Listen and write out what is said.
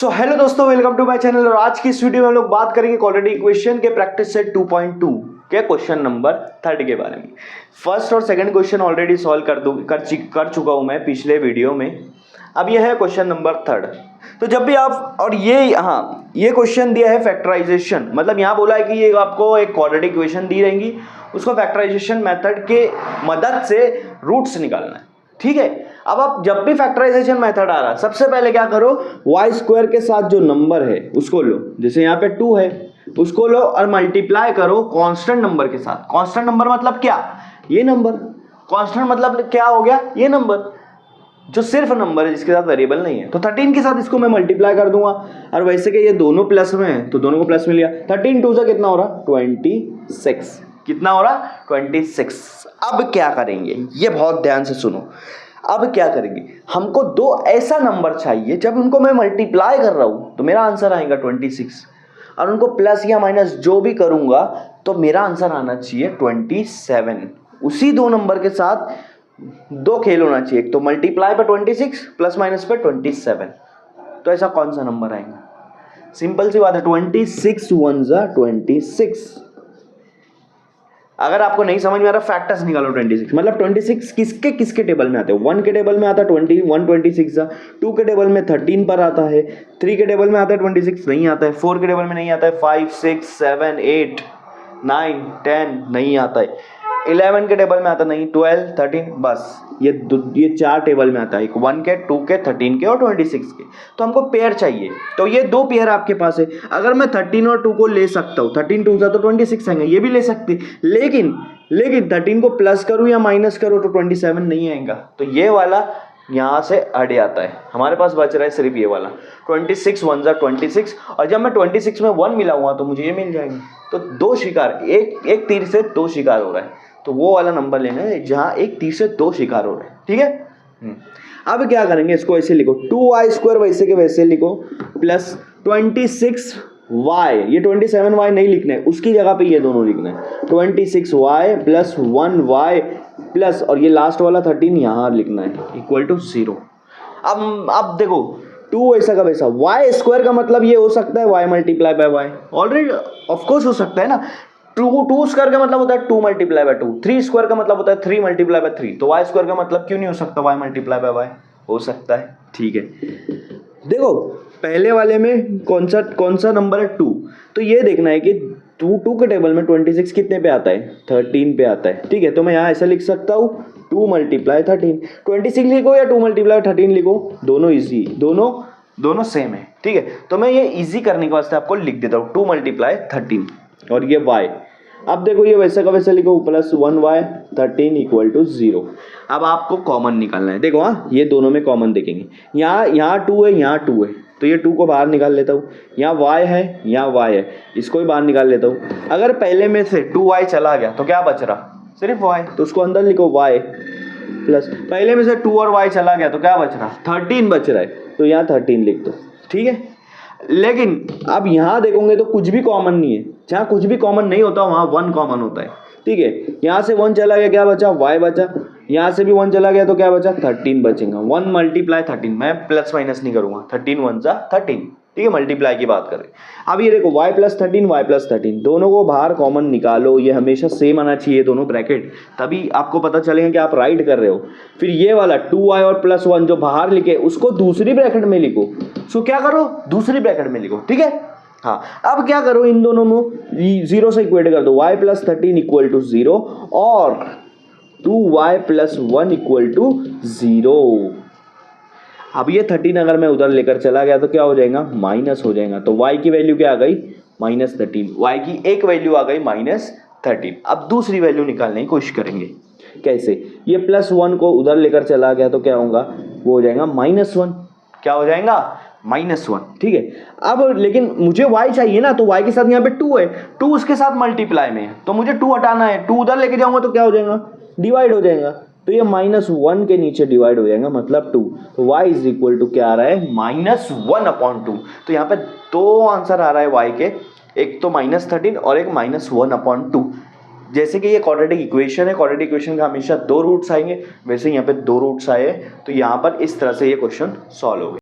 तो हेलो दोस्तों, welcome to my channel. और आज की इस वीडियो में हम लोग बात करेंगे क्वाड्रेटिक इक्वेशन के प्रैक्टिस सेट 2.2 के क्वेश्चन नंबर 3 के बारे में। फर्स्ट और सेकंड क्वेश्चन ऑलरेडी सॉल्व कर चुका हूं मैं पिछले वीडियो में। अब यह है क्वेश्चन नंबर 3। तो जब भी आप और ये क्वेश्चन दिया है फैक्टराइजेशन, मतलब यहाँ बोला है कि ये आपको एक क्वाड्रेटिक इक्वेशन दी रहेंगी, उसको फैक्टराइजेशन मेथड के मदद से रूट्स निकालना है। ठीक है, अब आप जब भी फैक्टराइजेशन मेथड आ रहा है, सबसे पहले क्या करो, वाई स्क्वायर के साथ जो नंबर है उसको लो। जैसे यहाँ पे 2 है, उसको लो और मल्टीप्लाई करो कांस्टेंट नंबर के साथ। कांस्टेंट नंबर मतलब क्या? ये नंबर। कांस्टेंट मतलब क्या हो गया? ये नंबर जो सिर्फ नंबर है, जिसके साथ वेरिएबल नहीं है। तो 13 के साथ इसको मैं मल्टीप्लाई कर दूंगा। और वैसे कि ये दोनों प्लस में है तो दोनों को प्लस में लिया। 13 2 से कितना हो रहा? 26। कितना हो रहा? 26। अब क्या करेंगे, ये बहुत ध्यान से सुनो। अब क्या करेंगे, हमको दो ऐसा नंबर चाहिए जब उनको मैं मल्टीप्लाई कर रहा हूं तो मेरा आंसर आएगा 26, और उनको प्लस या माइनस जो भी करूंगा तो मेरा आंसर आना चाहिए 27। उसी दो नंबर के साथ दो खेल होना चाहिए, एक तो मल्टीप्लाई पे 26, प्लस माइनस पे 27। तो ऐसा कौन सा नंबर आएगा? सिंपल सी बात है, 26 1 जा 26। अगर आपको नहीं समझ में आ रहा, फैक्टर्स निकालो। 26 मतलब 26 किसके किसके टेबल में आते हैं? 1 के टेबल में आता है 21 26 जा, 2 के टेबल में 13 पर आता है, 3 के टेबल में आता है 26 नहीं आता है, 4 के टेबल में नहीं आता है, 5 6 7 8 9 10 नहीं आता है, 11 के टेबल में आता नहीं, 12 13 बस ये 4 टेबल में आता है, 1 के 2 के 13 के और 26 के। तो हमको पेयर चाहिए, तो ये दो पेयर आपके पास है। अगर मैं 13 और 2 को ले सकता हूँ, 13 2 तो 26 आएंगे, ये भी ले सकते, लेकिन 13 को प्लस करूँ या माइनस करूँ तो 27 नहीं आएगा। तो ये वाला यहाँ से हट जाता है, हमारे पास बच रहा है सिर्फ ये वाला 26 1 जा 26। और जब मैं 26 में 1 मिलाऊंगा तो मुझे ये मिल जाएगा। तो दो शिकार, एक तीर से दो शिकार हो रहा है। तो वो वाला नंबर लेना है जहां एक तीर से दो शिकार हो रहे हैं। ठीक है, अब क्या करेंगे, इसको ऐसे लिखो, 2y² वैसे के वैसे लिखो, प्लस 26y, ये 27y नहीं लिखना है, उसकी जगह पे ये दोनों लिखना है, 26y प्लस 1y प्लस, और ये लास्ट वाला 13 यहां लिखना है, इक्वल टू 0। अब देखो, 2 वैसा का वैसा, y² का मतलब ये हो सकता है y multiply by y, already of course हो सकता है ना। 2 स्क्वायर का मतलब होता है 2 मल्टीप्लाई बाय 2, 3 स्क्वायर का मतलब होता है 3 मल्टीप्लाई बाय 3। तो y² का मतलब क्यों नहीं हो सकता y मल्टीप्लाई बाय y? हो सकता है। ठीक है, देखो पहले वाले में कौन सा नंबर है? 2। तो ये देखना है कि 2 के टेबल में 26 कितने पे आता है? 13 पे आता है। ठीक है, तो मैं यहाँ ऐसा लिख सकता हूँ, 2 मल्टीप्लाई 13। 26 लिखो या 2 मल्टीप्लाई 13 लिखो, दोनों ईजी, दोनों सेम है। ठीक है, तो मैं ये इजी करने के वास्ते आपको लिख देता हूँ 2 मल्टीप्लाई 13 और ये y। अब देखो ये वैसा का वैसा लिखो, प्लस 1y 13 इक्वल टू 0। अब आपको कॉमन निकालना है। देखो हाँ, ये दोनों में कॉमन देखेंगे, यहाँ 2 है, यहाँ 2 है, तो ये 2 को बाहर निकाल लेता हूँ। यहाँ y है, यहाँ y है, इसको भी बाहर निकाल लेता हूँ। अगर पहले में से 2y चला गया तो क्या बच रहा? सिर्फ y, तो उसको अंदर लिखो y प्लस, पहले में से 2 और y चला गया तो क्या बच रहा? 13 बच रहा है, तो यहाँ 13 लिख दो। ठीक है, लेकिन अब यहां देखोगे तो कुछ भी कॉमन नहीं है। जहां कुछ भी कॉमन नहीं होता वहां 1 कॉमन होता है। ठीक है, यहां से 1 चला गया, क्या बचा? y बचा। यहां से भी 1 चला गया तो क्या बचा? 13 बचेगा। 1 मल्टीप्लाई 13, मैं प्लस माइनस नहीं करूंगा, 13 1 जा 13। ठीक है, मल्टीप्लाई की बात करें। अब ये देखो y प्लस 13 दोनों को बाहर कॉमन निकालो, ये हमेशा सेम आना चाहिए दोनों ब्रैकेट, तभी आपको पता चलेगा कि आप राइट कर रहे हो। फिर ये वाला 2y और प्लस 1 जो बाहर लिखे उसको दूसरी ब्रैकेट में लिखो, सो क्या करो? दूसरी ब्रैकेट में लिखो। ठीक है, हाँ, अब क्या करो, इन दोनों में 0 से इक्वेट कर दो, y प्लस 13 इक्वल टू 0 और 2y प्लस 1 इक्वल टू 0। अब ये 13 अगर मैं उधर लेकर चला गया तो क्या हो जाएगा? माइनस हो जाएगा। तो y की वैल्यू क्या आ गई? -13। y की एक वैल्यू आ गई -13। अब दूसरी वैल्यू निकालने की कोशिश करेंगे। कैसे? ये प्लस 1 को उधर लेकर चला गया तो क्या होगा? वो हो जाएगा -1। क्या हो जाएगा? -1। ठीक है, अब लेकिन मुझे y चाहिए ना, तो y के साथ यहाँ पे 2 है, 2 उसके साथ मल्टीप्लाई में है, तो मुझे 2 हटाना है। 2 उधर लेके जाऊंगा तो क्या हो जाएगा? डिवाइड हो जाएगा, तो ये -1 के नीचे डिवाइड हो जाएगा, मतलब 2। तो y इज इक्वल टू क्या आ रहा है? -1/2। तो यहाँ पे दो आंसर आ रहा है y के, एक तो -13 और एक -1/2। जैसे कि ये क्वाड्रेटिक इक्वेशन है, क्वाड्रेटिक इक्वेशन का हमेशा 2 रूट्स आएंगे, वैसे यहाँ पे 2 रूट्स आए, तो यहाँ पर इस तरह से ये क्वेश्चन सॉल्व हो गया।